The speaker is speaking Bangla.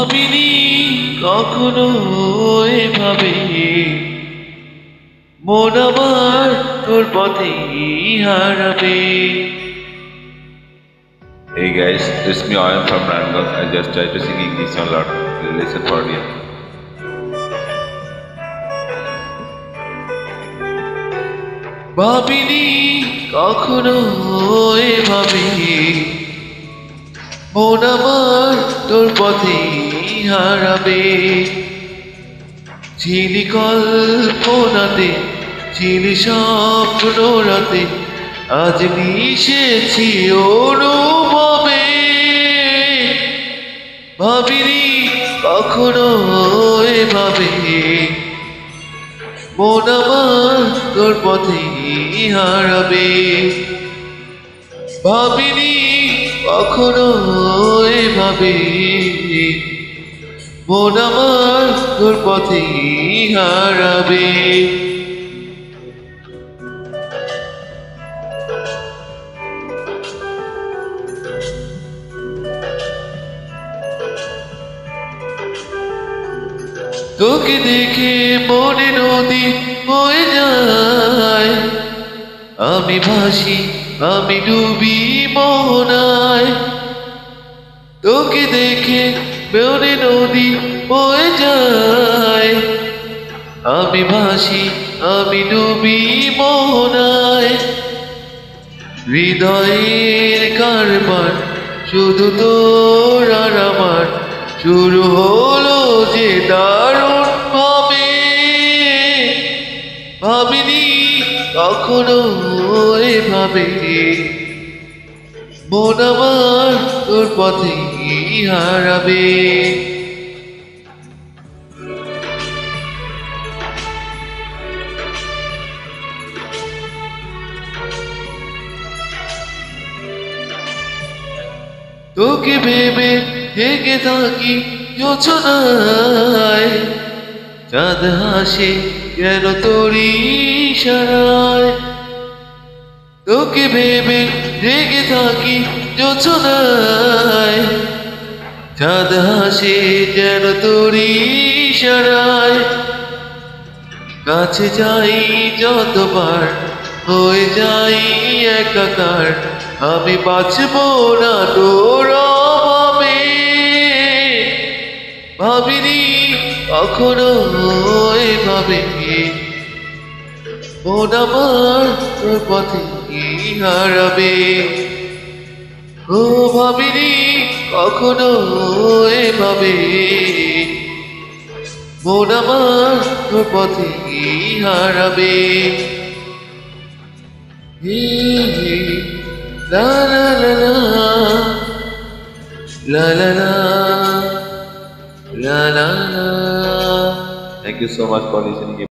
ভাবিনি কখনো এভাবে মন আমার তোর পথেই হারাবে। Hey guys, it's me Ayan from Randolph. I just tried to sing English a lot. Listen for me. ভাবিনি কখনো এভাবে মন আমার তোর পথেই হারাবে। চিনি কল্পনাতে চিনি স্বপ্ন রাতে আজ মিশেছি অনুভবে। ভাবিনি কখনো এভাবে মন আমার তোর পথেই হারাবে। ভাবিনি কখনো এভাবে মন আমার তোর পথেই হারাবে। তোকে দেখে মনে নদী হয়ে যায়, আমি ভাসি আমি ডুবি মোহনায়। তোকে দেখে মনে নদী হয়ে যায়, আমি ভাসি আমি ডুবি মোহনায়। হৃদয়ের কারবার শুধু তোর আর আমার, শুরু হলো যে দারুণ ভাবে। ভাবিনি কখনো এভাবে মন আমার তোর পথেই হারাবে। তোকে ভেবে হেগে থাকি জোছনায়, চাঁদ হাসে কেন তোরই ইশারায়। তোকে ভেবে হেগে থাকি জোছনায়, চাঁদ হাসে যেন তোরই ইশারায়। কাছে যাই যতবার হয়ে যাই একাকার, আমি বাঁচব না তোর অভাবে। ভাবিনি কখনো এভাবে মন আমার তোর পথেই হারাবে। ও ভাবিনি কখনো এভাবে মন আমার তোর পথেই হারাবে। La la la la la la la la la. Thank you so much for listening.